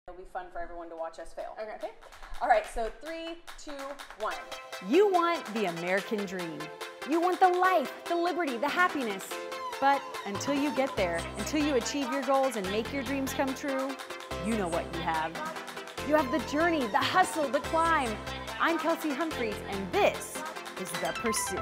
It'll be fun for everyone to watch us fail. Okay. All right, so 3, 2, 1. You want the American dream. You want the life, the liberty, the happiness. But until you get there, until you achieve your goals and make your dreams come true, you know what you have. You have the journey, the hustle, the climb. I'm Kelsey Humphreys, and this is The Pursuit.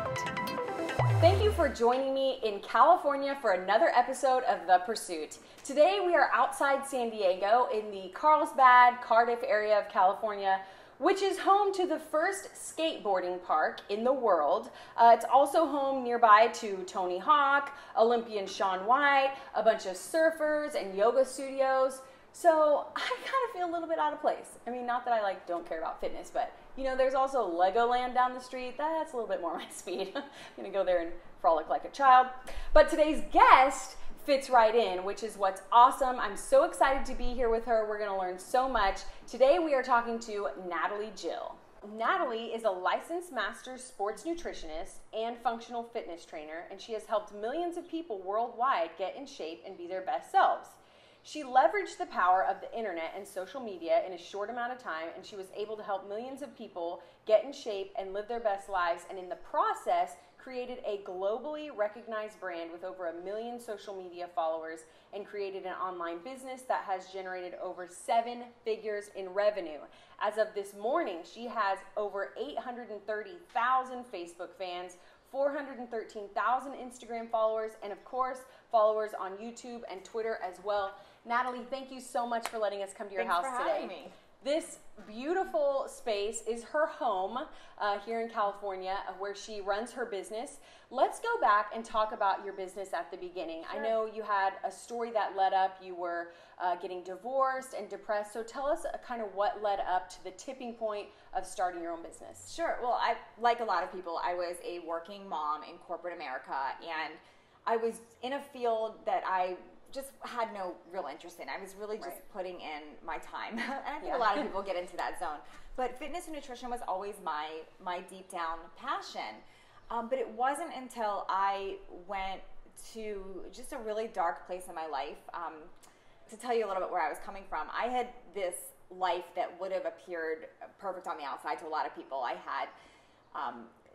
Thank you for joining me in California for another episode of The Pursuit. Today we are outside San Diego in the Carlsbad, Cardiff area of California, which is home to the first skateboarding park in the world. It's also home nearby to Tony Hawk, Olympian Shaun White, a bunch of surfers and yoga studios. So I kind of feel a little bit out of place. I mean, not that I don't care about fitness, but you know, there's also Legoland down the street. That's a little bit more my speed. I'm gonna go there and frolic like a child. But today's guest fits right in, which is what's awesome. I'm so excited to be here with her. We're gonna learn so much. Today we are talking to Natalie Jill. Natalie is a licensed master sports nutritionist and functional fitness trainer, and she has helped millions of people worldwide get in shape and be their best selves. She leveraged the power of the internet and social media in a short amount of time, and she was able to help millions of people get in shape and live their best lives, and in the process created a globally recognized brand with over 1 million social media followers and created an online business that has generated over 7 figures in revenue. As of this morning, she has over 830,000 Facebook fans, 413,000 Instagram followers, and of course, followers on YouTube and Twitter as well. Natalie, thank you so much for letting us come to your house today. Thanks for having me. This beautiful space is her home here in California, where she runs her business. Let's go back and talk about your business at the beginning. Sure. I know you had a story that led up. You were getting divorced and depressed. So tell us kind of what led up to the tipping point of starting your own business. Sure. Well, like a lot of people, I was a working mom in corporate America, and I was in a field that I just had no real interest in. I was really just putting in my time. And I think a lot of people get into that zone. But fitness and nutrition was always my deep down passion. But it wasn't until I went to just a really dark place in my life. To tell you a little bit where I was coming from, I had this life that would have appeared perfect on the outside to a lot of people. I had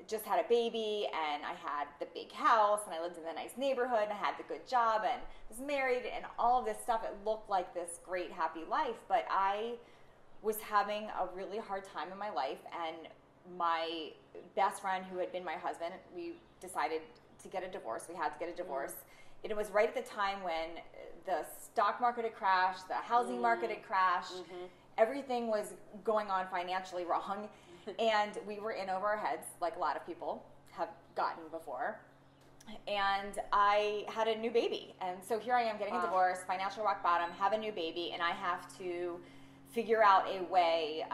just had a baby, and I had the big house, and I lived in the nice neighborhood, and I had the good job, and was married, and all of this stuff. It looked like this great, happy life, but I was having a really hard time in my life, and my best friend, who had been my husband, we decided to get a divorce. We had to get a divorce. It was right at the time when the stock market had crashed, the housing market had crashed, everything was going on financially wrong. And we were in over our heads, like a lot of people have gotten before. And I had a new baby. And so here I am getting a divorce, financial rock bottom, have a new baby, and I have to figure out a way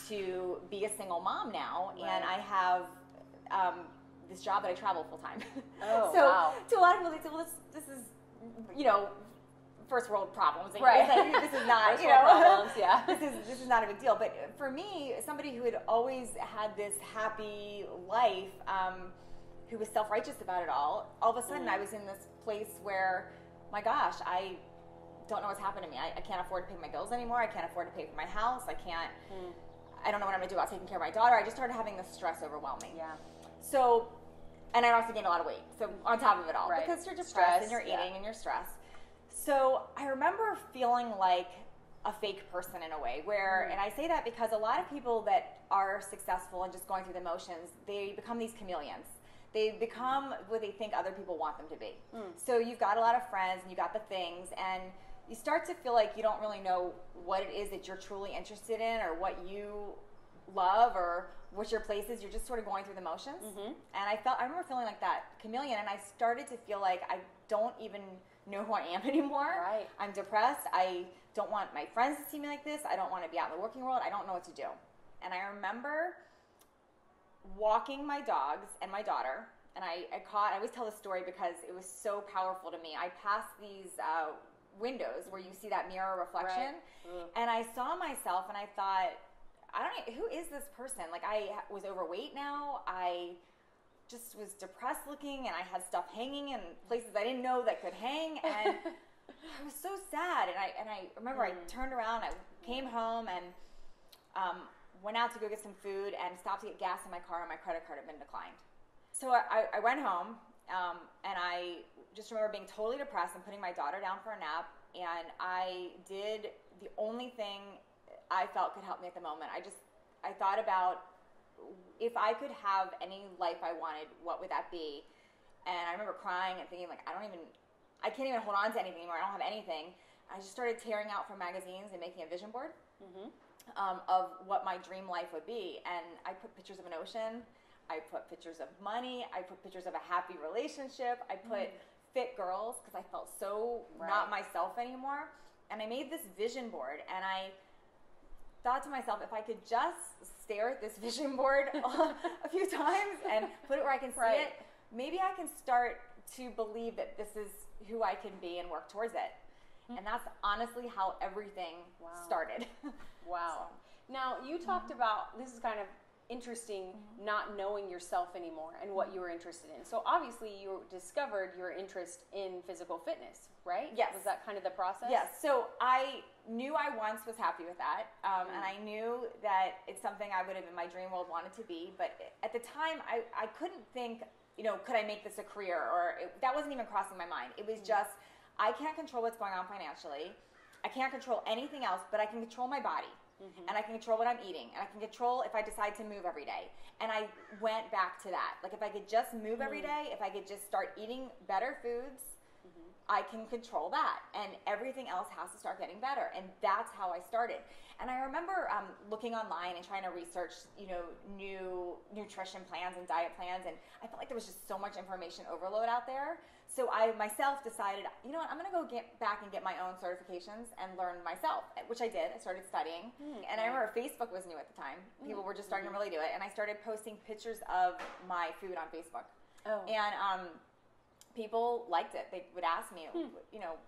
to be a single mom now. Right. And I have this job that I travel full time. Oh, so wow. To a lot of people, they say, well, this is, first world problems. Right. This is not, first world problems, yeah. This is not a big deal. But for me, somebody who had always had this happy life, who was self-righteous about it all of a sudden I was in this place where, my gosh, I don't know what's happened to me. I can't afford to pay my bills anymore. I can't afford to pay for my house. I don't know what I'm going to do about taking care of my daughter. I just started having this stress overwhelm me. Yeah. So, and I also gained a lot of weight. So on top of it all, because you're just stressed and you're eating and you're stressed. So I remember feeling like a fake person in a way where, and I say that because a lot of people that are successful and just going through the motions, they become these chameleons. They become what they think other people want them to be. So you've got a lot of friends and you got the things, and you start to feel like you don't really know what it is that you're truly interested in or what you love or what your place is. You're just sort of going through the motions. And I remember feeling like that chameleon, and I started to feel like I don't even know who I am anymore. Right. I'm depressed. I don't want my friends to see me like this. I don't want to be out in the working world. I don't know what to do. And I remember walking my dogs and my daughter, and I always tell this story because it was so powerful to me. I passed these windows where you see that mirror reflection, and I saw myself, and I thought, who is this person? Like, I was overweight now. I just was depressed looking, and I had stuff hanging in places I didn't know that could hang, and I was so sad. And I remember I turned around, I came home and went out to go get some food and stopped to get gas in my car, and my credit card had been declined. So I went home, and I just remember being totally depressed and putting my daughter down for a nap, and I did the only thing I felt could help me at the moment. I thought about, if I could have any life I wanted, what would that be? And I remember crying and thinking, like, I can't even hold on to anything anymore. I don't have anything. I just started tearing out from magazines and making a vision board of what my dream life would be. And I put pictures of an ocean. I put pictures of money. I put pictures of a happy relationship. I put fit girls because I felt so not myself anymore. And I made this vision board, and I thought to myself, if I could just stare at this vision board a few times and put it where I can see it, maybe I can start to believe that this is who I can be and work towards it. And that's honestly how everything started. Wow. So. Now, you talked about, this is kind of interesting, not knowing yourself anymore and what you were interested in. So obviously you discovered your interest in physical fitness, right? Yes. Was that kind of the process? Yes. So I knew I once was happy with that. And I knew that it's something I would have in my dream world wanted to be. But at the time, I couldn't think, could I make this a career? That wasn't even crossing my mind. It was just, I can't control what's going on financially. I can't control anything else, but I can control my body. And I can control what I'm eating, and I can control if I decide to move every day. And I went back to that. Like, if I could just move every day, if I could just start eating better foods, I can control that. And everything else has to start getting better. And that's how I started. And I remember looking online and trying to research, new nutrition plans and diet plans. And I felt like there was just so much information overload out there. So I myself decided, you know what, I'm going to go get back and get my own certifications and learn myself, which I did. I started studying. And I remember Facebook was new at the time. People were just starting to really do it. And I started posting pictures of my food on Facebook. Oh. And people liked it. They would ask me,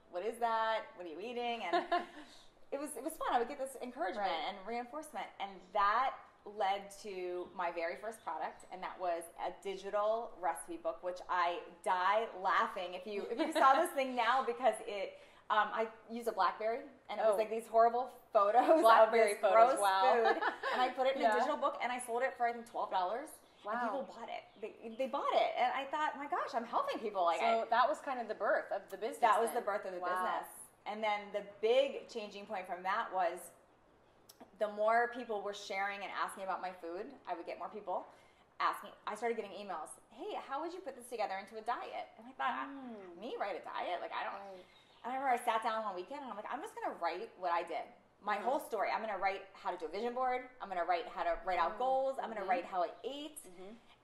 what is that? What are you eating? And it was fun. I would get this encouragement and reinforcement. And that led to my very first product, and that was a digital recipe book, which I die laughing if you saw this thing now, because I used a BlackBerry, and it was like these horrible photos of this gross food, and I put it in a digital book, and I sold it for I think $12. Wow. And people bought it. They bought it, and I thought, my gosh, I'm helping people. So that was kind of the birth of the business. That was the birth of the business, and then the big changing point from that was, the more people were sharing and asking about my food, I would get more people asking. I started getting emails. Hey, how would you put this together into a diet? And I thought, me write a diet? Like, I don't. And I remember I sat down one weekend and I'm like, I'm just going to write what I did. My whole story. I'm going to write how to do a vision board. I'm going to write how to write out goals. I'm going to write how I ate.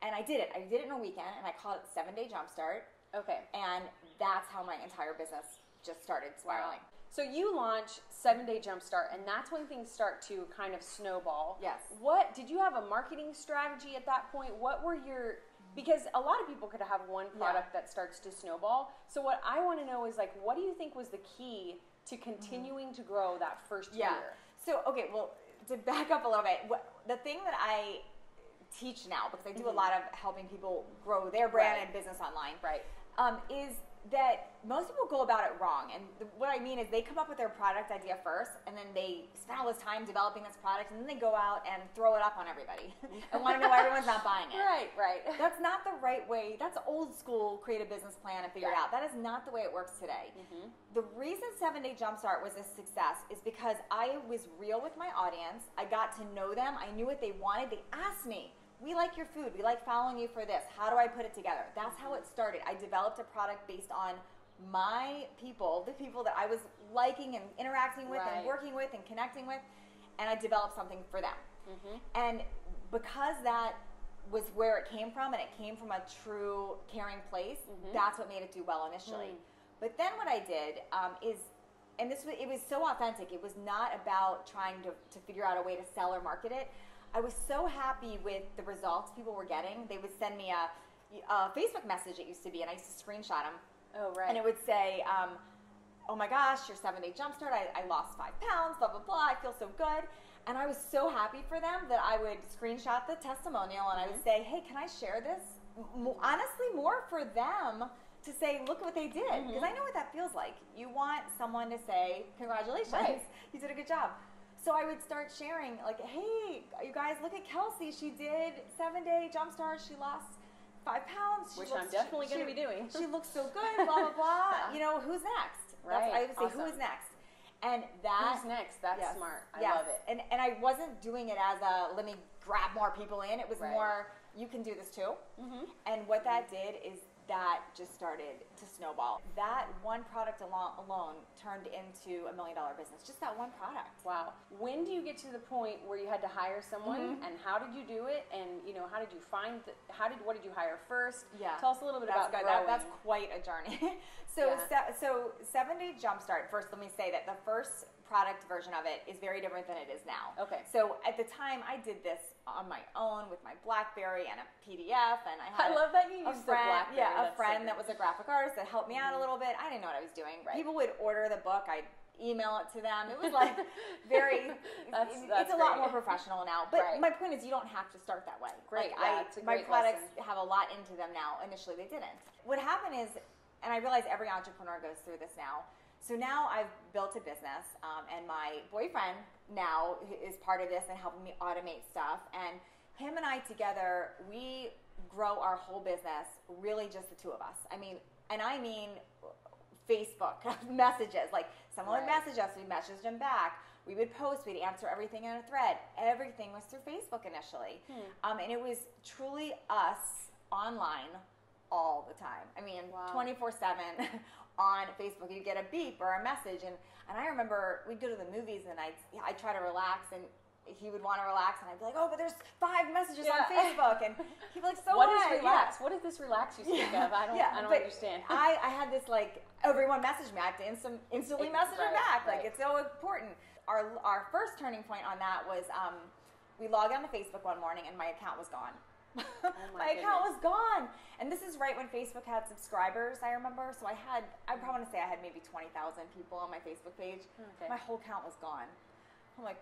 And I did it. I did it in a weekend, and I called it 7-Day Jumpstart. Okay. And that's how my entire business just started spiraling. So you launch 7-Day Jumpstart, and that's when things start to kind of snowball. Yes. What did you have a marketing strategy at that point? What were your, because a lot of people could have one product that starts to snowball. So what I want to know is, like, what do you think was the key to continuing to grow that first year? So, okay, well, to back up a little bit, the thing that I teach now, because I do a lot of helping people grow their brand and business online, is that most people go about it wrong. And what I mean is, they come up with their product idea first, and then they spend all this time developing this product, and then they go out and throw it up on everybody and want to know why everyone's not buying it. Right. That's not the right way. That's old school, create a business plan and figure it out. That is not the way it works today. The reason 7-Day Jumpstart was a success is because I was real with my audience. I got to know them. I knew what they wanted. They asked me, we like your food. We like following you for this. How do I put it together? That's how it started. I developed a product based on my people, the people that I was liking and interacting with and working with and connecting with, and I developed something for them. And because that was where it came from, and it came from a true caring place, that's what made it do well initially. But then what I did and it was so authentic. It was not about trying to figure out a way to sell or market it. I was so happy with the results people were getting. They would send me a Facebook message, it used to be, and I used to screenshot them. Oh, right. And it would say, oh my gosh, your 7-Day Jumpstart, I lost 5 pounds, blah, blah, blah, I feel so good. And I was so happy for them that I would screenshot the testimonial, and I would say, hey, can I share this? Honestly, more for them to say, look what they did, because I know what that feels like. You want someone to say, congratulations, you did a good job. So I would start sharing, like, hey, you guys, look at Kelsey. She did 7-day jumpstart. She lost 5 pounds. Which I'm definitely going to be doing. She looks so good, blah, blah, blah. You know, who's next? Right. I would say, who is next? And that. Who's next? That's smart. I love it. And I wasn't doing it as a, let me grab more people in. It was more, you can do this too. And what that did is that just started to snowball. That one product alone turned into $1 million business. Just that one product. Wow. When do you get to the point where you had to hire someone, and how did you do it? And you know, how did you find? What did you hire first? Yeah. Tell us a little bit about growing. That's quite a journey. So 7-day jumpstart. First, let me say that the first product version of it is very different than it is now. Okay. So at the time, I did this on my own with my BlackBerry and a PDF, and I had love that you used the BlackBerry. Yeah, a friend that was a graphic artist that helped me out a little bit. I didn't know what I was doing. Right. People would order the book. I'd email it to them. It was like very. It's a lot more professional now. But my point is, you don't have to start that way. Great. Like my products have a lot into them now. Initially, they didn't. What happened is, and I realize every entrepreneur goes through this now. So now I've built a business, and my boyfriend now is part of this and helping me automate stuff. And him and I together, we grow our whole business really just the two of us. I mean Facebook messages. Like someone would message us, we'd message them back. We would post, we'd answer everything in a thread. Everything was through Facebook initially. And it was truly us online all the time. I mean, 24/7 on Facebook. You get a beep or a message, and I remember we'd go to the movies, and I'd try to relax, and he would want to relax, and I'd be like, oh, but there's 5 messages on Facebook, and he'd be like, so what? What is relax? What is this relax you speak of? I don't understand. I had this, like, everyone messaged me. I have to instantly message them back. Like, it's so important. Our first turning point on that was we logged on to Facebook one morning, and my account was gone. My account was gone. And this is right when Facebook had subscribers, I remember. So I probably want to say I had maybe 20,000 people on my Facebook page. Okay. My whole account was gone. I'm like,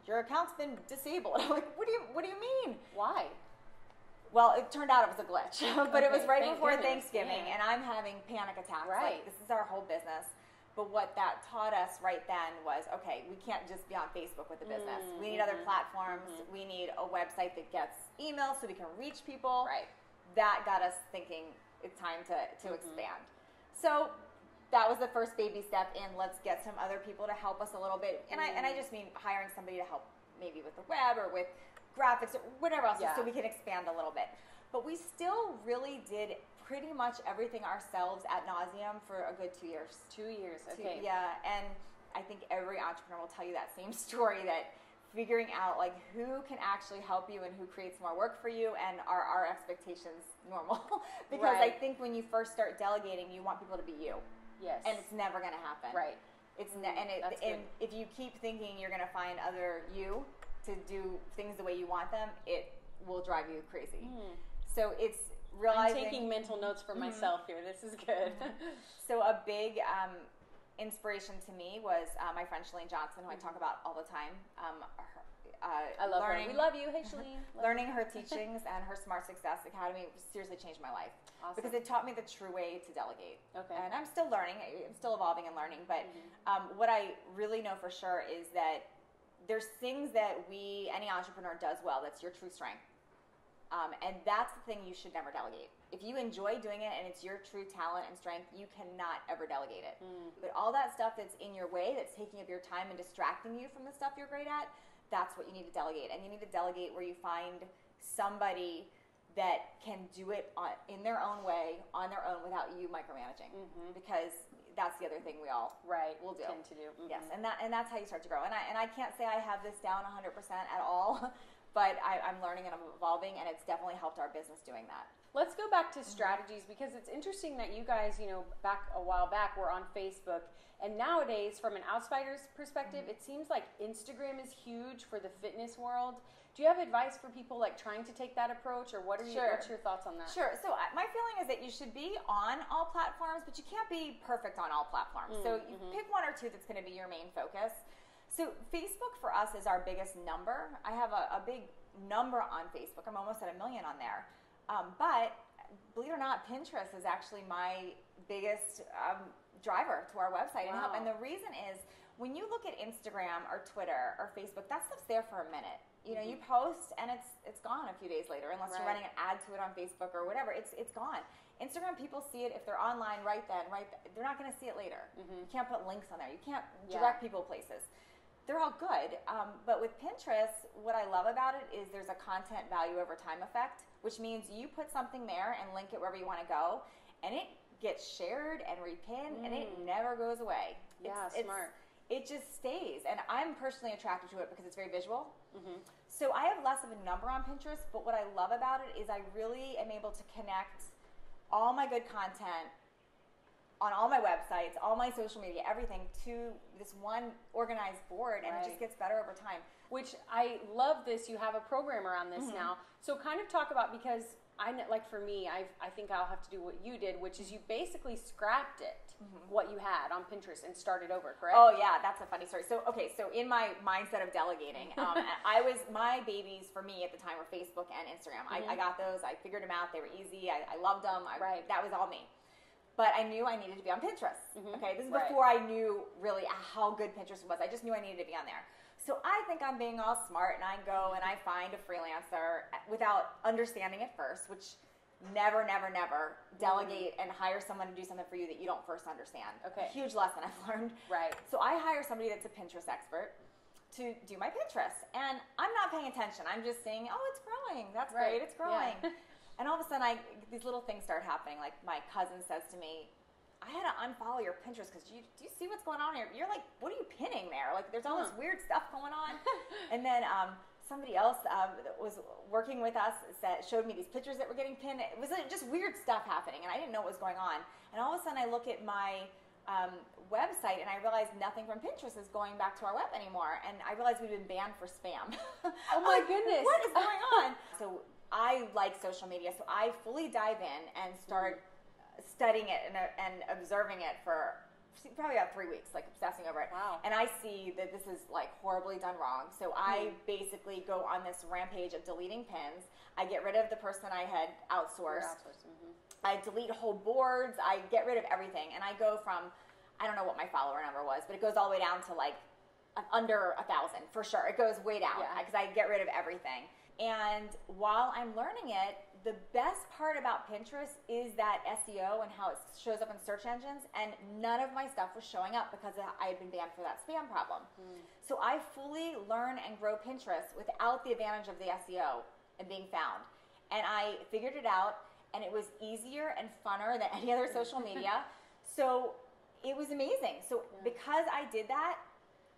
your account's been disabled. I'm like, what do you mean? Why? Well, it turned out it was a glitch. But it was right before Thanksgiving, and I'm having panic attacks. Right. Like, this is our whole business. But what that taught us right then was, okay, we can't just be on Facebook with the business. We need other platforms. We need a website that gets emails so we can reach people. Right. That got us thinking it's time to expand. So that was the first baby step in let's get some other people to help us a little bit. And I just mean hiring somebody to help maybe with the web or with graphics or whatever else so we can expand a little bit. But we still really did pretty much everything ourselves ad nauseum for a good 2 years. 2 years, okay. And I think every entrepreneur will tell you that same story, that figuring out like who can actually help you and who creates more work for you, and are our expectations normal? Because I think when you first start delegating, you want people to be you. Yes. And it's never going to happen. Right. And if you keep thinking you're going to find other you to do things the way you want them, it will drive you crazy. So it's realizing. I'm taking mental notes for myself here. This is good. So a big inspiration to me was my friend Shalene Johnson, who I talk about all the time. I love her. We love you. Hey, Shalene. Learning her teachings and her Smart Success Academy seriously changed my life. Awesome. Because it taught me the true way to delegate. Okay. And I'm still learning. I'm still evolving and learning. But what I really know for sure is that there's things that any entrepreneur does well that's your true strength. And that's the thing you should never delegate. If you enjoy doing it and it's your true talent and strength, you cannot ever delegate it. But all that stuff that's in your way, that's taking up your time and distracting you from the stuff you're great at, that's what you need to delegate. And you need to delegate where you find somebody that can do it in their own way, on their own, without you micromanaging. Because that's the other thing we all will do. Tend to do. Yes, and that's how you start to grow. And I can't say I have this down 100% at all. But I'm learning and I'm evolving, and it's definitely helped our business doing that. Let's go back to strategies, because it's interesting that you guys, back a while back were on Facebook, and nowadays, from an outsider's perspective, it seems like Instagram is huge for the fitness world. Do you have advice for people like trying to take that approach, or what's your thoughts on that? Sure. So my feeling is that you should be on all platforms, but you can't be perfect on all platforms. So you pick one or two that's going to be your main focus. So Facebook for us is our biggest number. I have a big number on Facebook. I'm almost at 1 million on there. But believe it or not, Pinterest is actually my biggest driver to our website and help. And the reason is, when you look at Instagram or Twitter or Facebook, that stuff's there for a minute. You know, you post and it's gone a few days later, unless you're running an ad to it on Facebook or whatever. It's gone. Instagram, people see it if they're online right then, they're not going to see it later. You can't put links on there. You can't direct people places. They're all good. But with Pinterest, what I love about it is there's a content value over time effect, which means you put something there and link it wherever you want to go, and it gets shared and repinned, and it never goes away. Smart. It just stays, and I'm personally attracted to it because it's very visual. So I have less of a number on Pinterest, but what I love about it is I really am able to connect all my good content on all my websites, all my social media, everything to this one organized board, and it just gets better over time. Which I love this. You have a program around this now. So kind of talk about, because I know, like for me, I think I'll have to do what you did, which is you basically scrapped it, what you had on Pinterest, and started over, correct? Oh yeah, that's a funny story. So in my mindset of delegating, my babies for me at the time were Facebook and Instagram. I got those. I figured them out. They were easy. I loved them. That was all me. But I knew I needed to be on Pinterest. Okay, this is before I knew really how good Pinterest was. I just knew I needed to be on there. So I think I'm being all smart, and I go and I find a freelancer without understanding it first, which never delegate and hire someone to do something for you that you don't first understand. Okay. Huge lesson I've learned. Right. So I hire somebody that's a Pinterest expert to do my Pinterest, and I'm not paying attention. I'm just saying, oh, it's growing. That's great. It's growing. Yeah. And all of a sudden, these little things start happening. Like my cousin says to me, I had to unfollow your Pinterest because do you see what's going on here? You're like, what are you pinning there? Like, there's all this weird stuff going on. And then somebody else that was working with us showed me these pictures that were getting pinned. It was just weird stuff happening, and I didn't know what was going on. And all of a sudden, I look at my website, and I realize nothing from Pinterest is going back to our web anymore. And I realized we'd been banned for spam. Oh my goodness! What is going on? So I like social media, so I fully dive in and start studying it and observing it for probably about 3 weeks, like obsessing over it. Wow. And I see that this is like horribly done wrong. So I basically go on this rampage of deleting pins. I get rid of the person I had outsourced. I delete whole boards. I get rid of everything. And I go from, I don't know what my follower number was, but it goes all the way down to like under 1,000 for sure. It goes way down because I get rid of everything. And while I'm learning it, the best part about Pinterest is that SEO and how it shows up in search engines, and none of my stuff was showing up because I had been banned for that spam problem. So I fully learn and grow Pinterest without the advantage of the SEO and being found. And I figured it out, and it was easier and funner than any other social media. So it was amazing. So because I did that,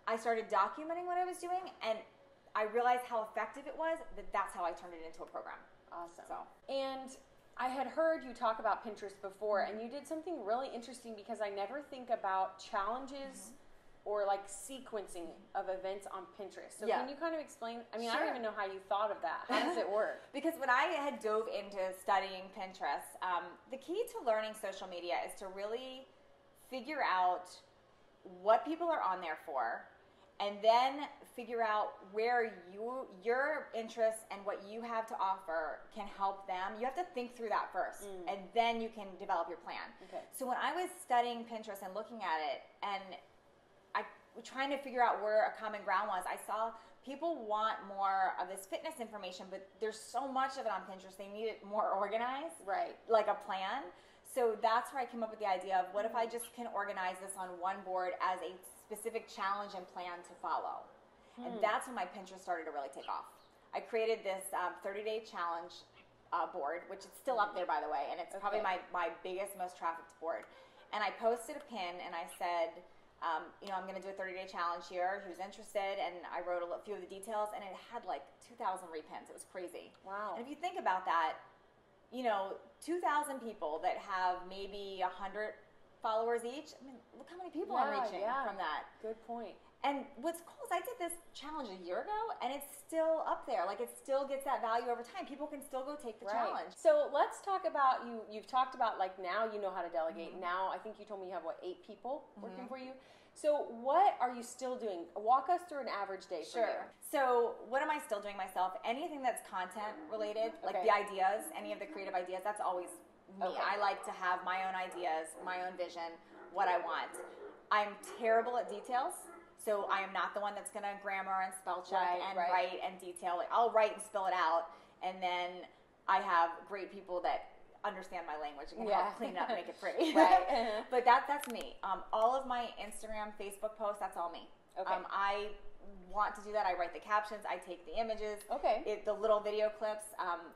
I started documenting what I was doing, and I realized how effective it was, that's how I turned it into a program. Awesome. And I had heard you talk about Pinterest before, and you did something really interesting, because I never think about challenges or like sequencing of events on Pinterest. So can you kind of explain? I mean, I don't even know how you thought of that. How does it work? Because when I had dove into studying Pinterest, the key to learning social media is to really figure out what people are on there for, and then figure out where your interests and what you have to offer can help them. You have to think through that first, and then you can develop your plan. Okay. So when I was studying Pinterest and looking at it, and I was trying to figure out where a common ground was, I saw people want more of this fitness information, but there's so much of it on Pinterest, they need it more organized, like a plan. So that's where I came up with the idea of, what if I just can organize this on one board as a specific challenge and plan to follow. And that's when my Pinterest started to really take off. I created this 30-day challenge board, which is still up there, by the way, and it's probably my biggest, most trafficked board. And I posted a pin, and I said, I'm going to do a 30-day challenge here. Who's interested? And I wrote a few of the details, and it had like 2,000 repins. It was crazy. Wow. And if you think about that, 2,000 people that have maybe 100 followers each. I mean, look how many people I'm reaching from that. Good point. And what's cool is I did this challenge a year ago, and it's still up there. Like, it still gets that value over time. People can still go take the challenge. So let's talk about You've talked about, like, now you know how to delegate. Now I think you told me you have 8 people working for you. So what are you still doing? Walk us through an average day for you. So what am I still doing myself? Anything that's content related, like the ideas, any of the creative ideas, that's always me. I like to have my own ideas, my own vision, what I want. I'm terrible at details. So I am not the one that's going to grammar and spell check and write and detail. Like, I'll write and spell it out, and then I have great people that understand my language and can help clean it up and make it pretty. But that's me. All of my Instagram, Facebook posts, that's all me. I want to do that. I write the captions. I take the images. The little video clips.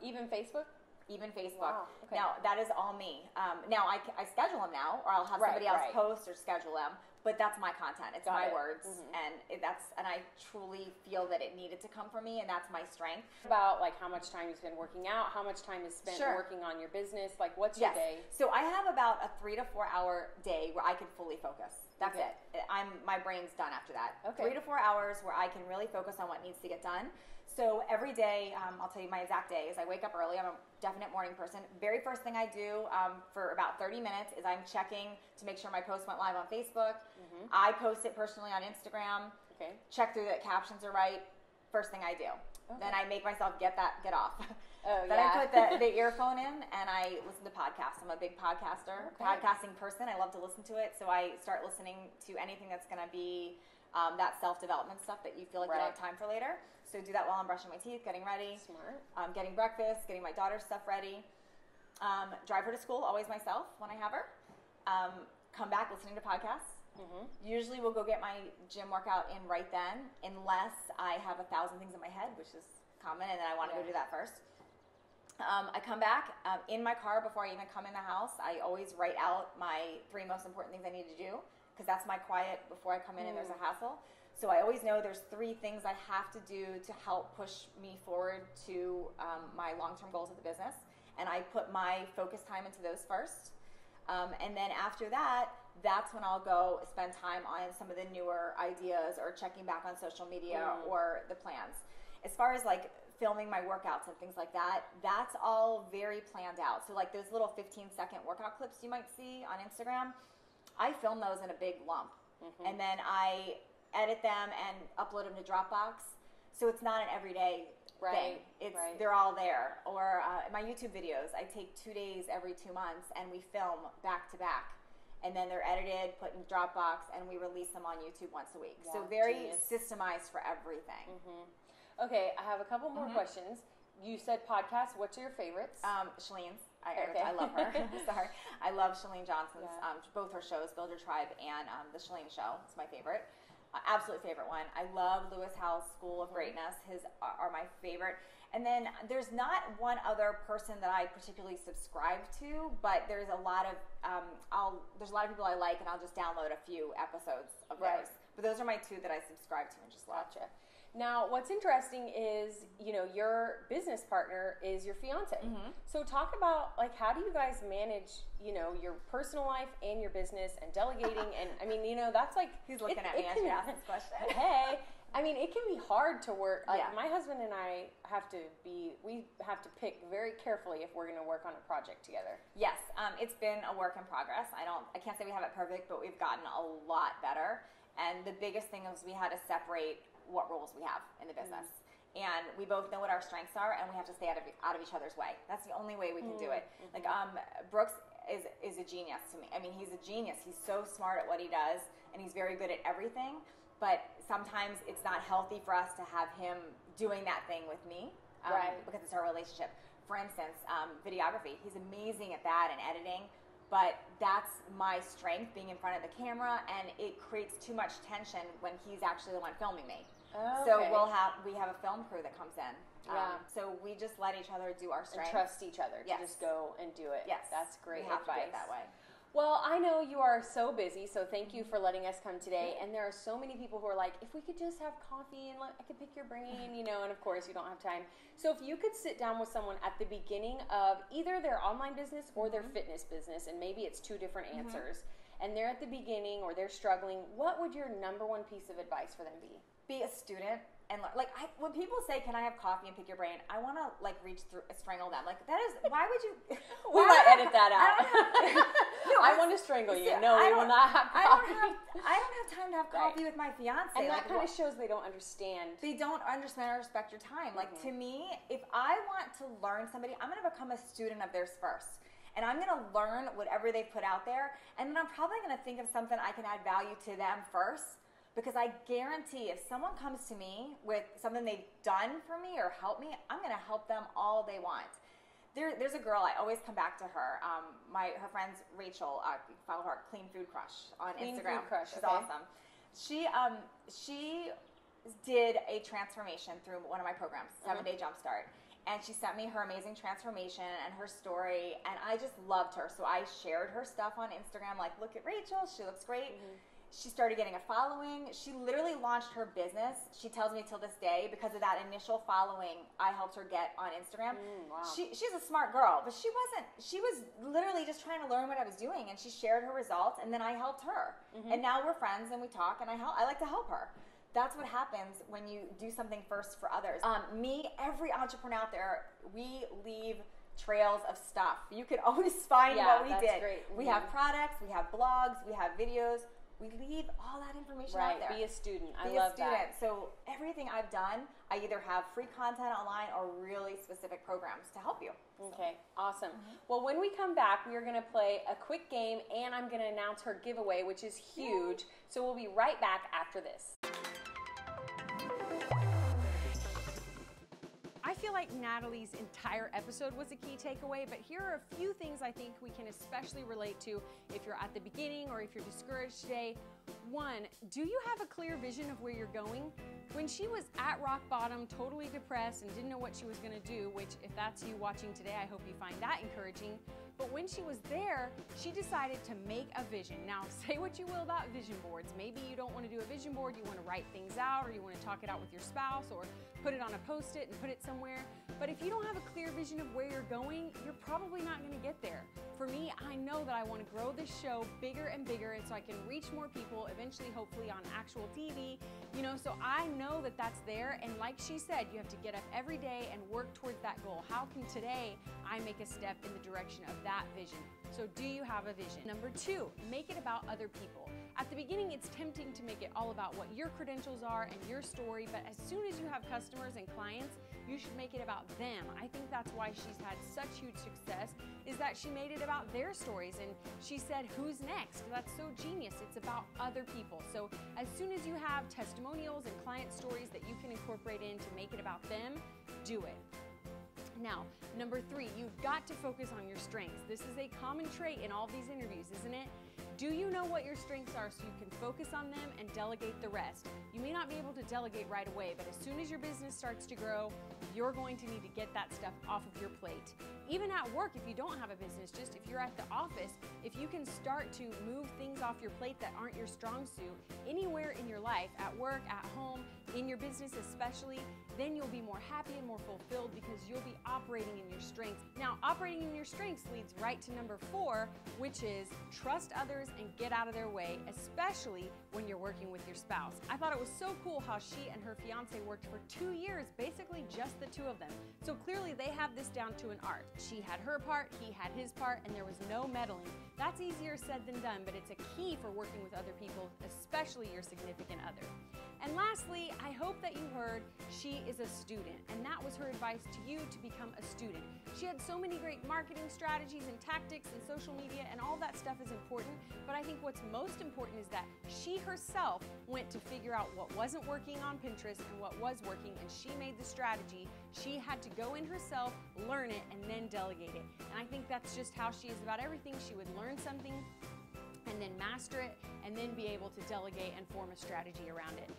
Even Facebook? Even Facebook. Wow. Now, that is all me. Now, I schedule them now, or I'll have somebody else post or schedule them. But that's my content. It's my words, and I truly feel that it needed to come from me, and that's my strength. About like how much time you spend working out, how much time is spent working on your business. Like, what's your day? So I have about a 3 to 4 hour day where I can fully focus. That's it. My brain's done after that. 3 to 4 hours where I can really focus on what needs to get done. So every day, I'll tell you my exact day, is I wake up early. I'm a definite morning person. Very first thing I do for about 30 minutes is I'm checking to make sure my post went live on Facebook. I post it personally on Instagram. Check through that captions are right. First thing I do. Then I make myself get off. Then I put the earphone in and I listen to podcasts. I'm a big podcaster, podcasting person. I love to listen to it. So I start listening to anything that's going to be that self-development stuff that you feel like you don't have time for later. So do that while I'm brushing my teeth, getting ready. Smart. Getting breakfast, getting my daughter's stuff ready. Drive her to school, always myself when I have her. Come back listening to podcasts. Usually we'll go get my gym workout in right then, unless I have 1,000 things in my head, which is common, and then I want to go do that first. I come back in my car before I even come in the house. I always write out my 3 most important things I need to do, because that's my quiet before I come in and there's a hassle. So I always know there's 3 things I have to do to help push me forward to my long-term goals of the business. And I put my focus time into those first. And then after that, that's when I'll go spend time on some of the newer ideas or checking back on social media or the plans. As far as like filming my workouts and things like that, that's all very planned out. So like those little 15-second workout clips you might see on Instagram, I film those in a big lump. And then I edit them and upload them to Dropbox. So it's not an everyday thing. They're all there. Or my YouTube videos, I take 2 days every 2 months and we film back to back. And then they're edited, put in Dropbox, and we release them on YouTube once a week. So very systemized for everything. Okay, I have a couple more questions. You said podcasts. What's your favorites? Shalene's. I love her. Sorry. I love Shalene Johnson's, both her shows, Build Your Tribe and The Shalene Show. It's my favorite. Absolute favorite one. I love Lewis Howes' School of Greatness. His are my favorite. And then there's not one other person that I particularly subscribe to, but there's a lot of there's a lot of people I like, and I'll just download a few episodes of those. But those are my 2 that I subscribe to and just love. Now, what's interesting is, you know, your business partner is your fiance. So talk about, like, how do you guys manage, you know, your personal life and your business and delegating? And, I mean, you know, that's like... He's looking at me as you ask this question. Hey, I mean, it can be hard to work. Like, my husband and I we have to pick very carefully if we're going to work on a project together. Yes, it's been a work in progress. I can't say we have it perfect, but we've gotten a lot better. And the biggest thing is we had to separate what roles we have in the business. And we both know what our strengths are, and we have to stay out of each other's way. That's the only way we can do it. Like, Brooks is a genius to me. I mean, he's a genius. He's so smart at what he does, and he's very good at everything. But sometimes it's not healthy for us to have him doing that thing with me, because it's our relationship. For instance, videography. He's amazing at that and editing. But that's my strength, being in front of the camera, and it creates too much tension when he's actually the one filming me. So we have a film crew that comes in. So we just let each other do our strengths. And trust each other to just go and do it. Yes. That's great advice. advice. To do it that way. Well, I know you are so busy, so thank you for letting us come today. And there are so many people who are like, if we could just have coffee and I could pick your brain, you know, and of course you don't have time. So if you could sit down with someone at the beginning of either their online business or their fitness business, and maybe it's 2 different answers, and they're at the beginning or they're struggling, what would your number 1 piece of advice for them be? Be a student and like when people say, "Can I have coffee and pick your brain?" I want to like reach through, strangle them. Like that is why would you? We might edit that out. I want to strangle you. No, we will not have coffee. I don't have time to have coffee with my fiance. And that kind of shows they don't understand. They don't understand or respect your time. Like to me, if I want to learn somebody, I'm going to become a student of theirs first. And I'm going to learn whatever they put out there. And then I'm probably going to think of something I can add value to them first. Because I guarantee if someone comes to me with something they've done for me or helped me, I'm going to help them all they want. There's a girl, I always come back to her. Her friend's Rachel, you can follow her, Clean Food Crush on Instagram. Food Crush, she's awesome. She did a transformation through one of my programs, 7-Day Jumpstart. And she sent me her amazing transformation and her story, and I just loved her. So I shared her stuff on Instagram, like, look at Rachel, she looks great. She started getting a following. She literally launched her business. She tells me till this day, because of that initial following I helped her get on Instagram. Wow. She's a smart girl, but she was literally just trying to learn what I was doing, and she shared her results, and then I helped her. And now we're friends and we talk, and I like to help her. That's what happens when you do something first for others. Every entrepreneur out there, we leave trails of stuff. You can always find what we did. Great. We have products, we have blogs, we have videos. We leave all that information out there. Be a student. I love that. So everything I've done, I either have free content online or really specific programs to help you. Okay, awesome. Well, when we come back, we are going to play a quick game, and I'm going to announce her giveaway, which is huge. So we'll be right back after this. I feel like Natalie's entire episode was a key takeaway, but here are a few things I think we can especially relate to if you're at the beginning or if you're discouraged today. One, do you have a clear vision of where you're going? When she was at rock bottom, totally depressed and didn't know what she was going to do, which if that's you watching today, I hope you find that encouraging. But when she was there, she decided to make a vision. Now, say what you will about vision boards. Maybe you don't want to do a vision board, you want to write things out, or you want to talk it out with your spouse, or put it on a post-it and put it somewhere. But if you don't have a clear vision of where you're going, you're probably not going to get there. For me, I know that I want to grow this show bigger and bigger, and so I can reach more people, eventually, hopefully, on actual TV. So I know that that's there, and like she said, you have to get up every day and work towards that goal. How can today I make a step in the direction of that vision? So do you have a vision? Number two, make it about other people. At the beginning, it's tempting to make it all about what your credentials are and your story, but as soon as you have customers and clients, you should make it about them. I think that's why she's had such huge success, is that she made it about their stories, and she said, who's next? That's so genius. It's about other people. So as soon as you have testimonials and client stories that you can incorporate in to make it about them, do it. Now, number three, you've got to focus on your strengths. This is a common trait in all these interviews, isn't it? Do you know what your strengths are so you can focus on them and delegate the rest? You may not be able to delegate right away, but as soon as your business starts to grow, you're going to need to get that stuff off of your plate. Even at work, if you don't have a business, just if you're at the office, if you can start to move things off your plate that aren't your strong suit, anywhere in your life, at work, at home, in your business especially, then you'll be more happy and more fulfilled because you'll be operating in your strengths. Now, operating in your strengths leads right to number four, which is trust others and get out of their way, especially when you're working with your spouse. I thought it was so cool how she and her fiance worked for 2 years, basically just the two of them. So clearly they have this down to an art. She had her part, he had his part, and there was no meddling. That's easier said than done, but it's a key for working with other people, especially your significant other. And lastly, I hope that you heard she is a student, and that was her advice to you to become a student. She had so many great marketing strategies and tactics and social media, and all that stuff is important, but I think what's most important is that she herself went to figure out what wasn't working on Pinterest and what was working, and she made the strategy. She had to go in herself, learn it, and then delegate it. And I think that's just how she is about everything. She would learn something and then master it, and then be able to delegate and form a strategy around it.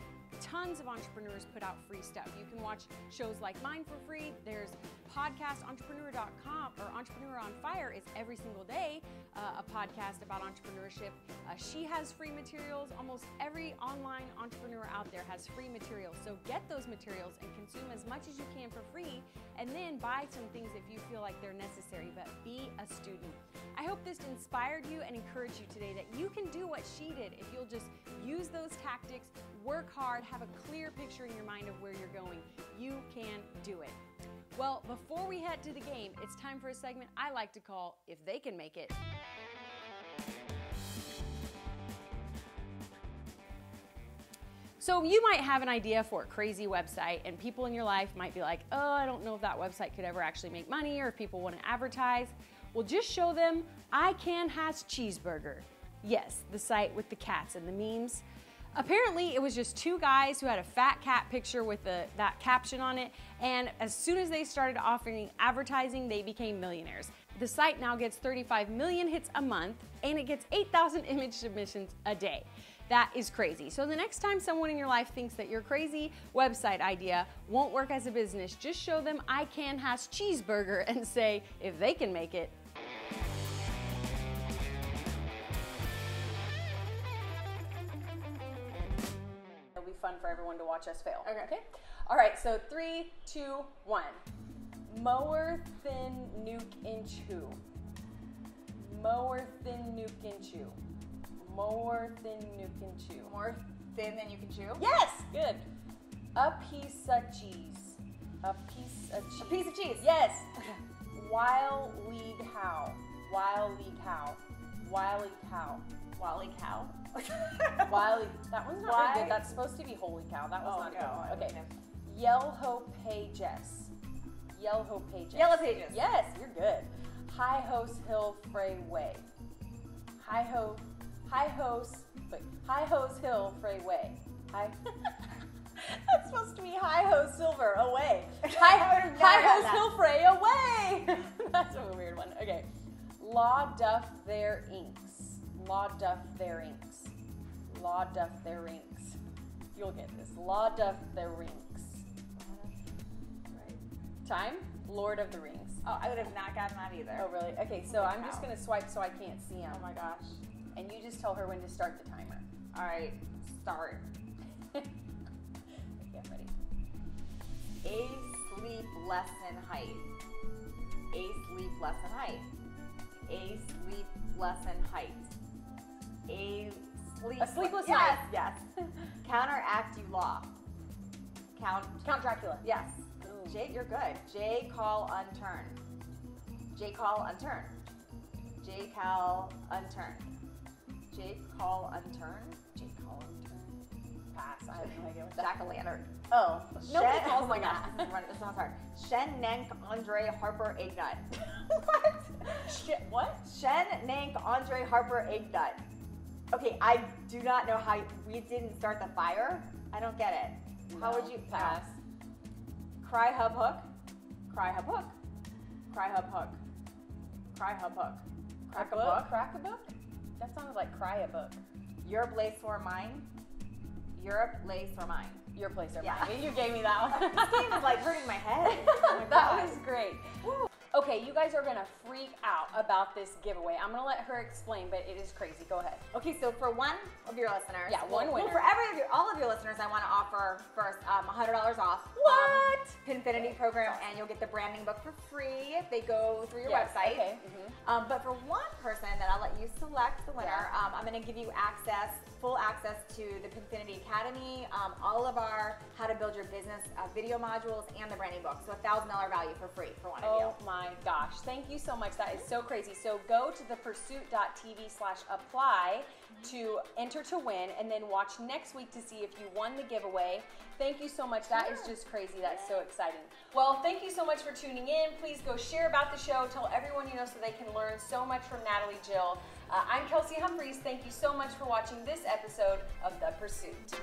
Tons of entrepreneurs put out free stuff. You can watch shows like mine for free. There's podcastentrepreneur.com, or Entrepreneur on Fire is every single day a podcast about entrepreneurship. She has free materials. Almost every online entrepreneur out there has free materials. So get those materials and consume as much as you can for free, and then buy some things if you feel like they're necessary, but be a student. I hope this inspired you and encouraged you today that you can do what she did if you'll just use those tactics, work hard, hard, have a clear picture in your mind of where you're going. You can do it. Well, before we head to the game, it's time for a segment I like to call If They Can Make It. So you might have an idea for a crazy website, and people in your life might be like, oh, I don't know if that website could ever actually make money, or if people want to advertise. Well, just show them I Can Has Cheeseburger. Yes, the site with the cats and the memes. Apparently, it was just two guys who had a fat cat picture with that caption on it, and as soon as they started offering advertising, they became millionaires. The site now gets 35 million hits a month, and it gets 8,000 image submissions a day. That is crazy. So the next time someone in your life thinks that your crazy website idea won't work as a business, just show them I Can Has Cheeseburger and say, if they can make it. It'll be fun for everyone to watch us fail. Okay. All right, so 3, 2, 1. Mower thin nuke inch who? Mower thin nuke inch who? More than you can chew. More thin than you can chew? Yes! Good. A piece of cheese. A piece of cheese. A piece of cheese. Yes. Wild lead how. Wild lead how. Wild lead cow. Wally cow? Wild lead. That one's not very good. That's supposed to be holy cow. That was not good. Okay. Yellow pages. Yellow pages. Yellow pages. Yes, you're good. High Host Hill Freeway. High Host Hill Freeway. That's supposed to be High Ho Silver away. High Ho's Hill Fray away. That's a weird one. Okay. Law doth their inks. Law doth their inks. Law doth their inks. You'll get this. Law doth their inks. Right. Time? Lord of the Rings. Oh, I would have not gotten that either. Oh, really? Okay, so I'm just going to swipe so I can't see them. Oh my gosh. And you just tell her when to start the timer. All right, start. Get ready. A sleep lesson height. A sleep lesson height. A sleep lesson height. A sleepless night. Yes. Counteract you law. Count Dracula. Yes. Ooh. J, you're good. J call unturned. J call unturned. J call unturned. J call unturned. J call unturned. Pass. I have no idea what that. Jack-o'-lantern. Oh. Nobody calls my like God. that. This sounds hard. Shen Nank Andre Harper Egg Nut. What? What? Shen Nank Andre Harper Egg Nut. Okay, I do not know how we didn't start the fire. I don't get it. How would you pass? Cry hub hook. Cry hub hook. Cry hub hook. Cry hub hook. Crack a book. Crack a book? That sounded like cry a book. Europe lace or mine. Europe lace or mine. Your place or Yeah. mine. You gave me that one. This game is like hurting my head. Oh my That God. was great. Woo. Okay, you guys are gonna freak out about this giveaway. I'm gonna let her explain, but it is crazy. Go ahead. Okay, so for one of your listeners, Yeah, one winner. For all of your listeners, I want to offer first $100 off. What? Pinfinity program, and you'll get the branding book for free if they go through your Yes, website. okay. But for one person that I'll let you select the winner, I'm going to give you full access to the Pinfinity Academy, all of our How to Build Your Business video modules, and the branding book. So $1,000 value for free for one of you. Oh my gosh, thank you so much. That is so crazy. So go to thepursuit.tv/apply to enter to win, and then watch next week to see if you won the giveaway. Thank you so much. That is just crazy. That's so exciting. Well, thank you so much for tuning in. Please go share about the show. Tell everyone you know so they can learn so much from Natalie Jill. I'm Kelsey Humphreys. Thank you so much for watching this episode of The Pursuit.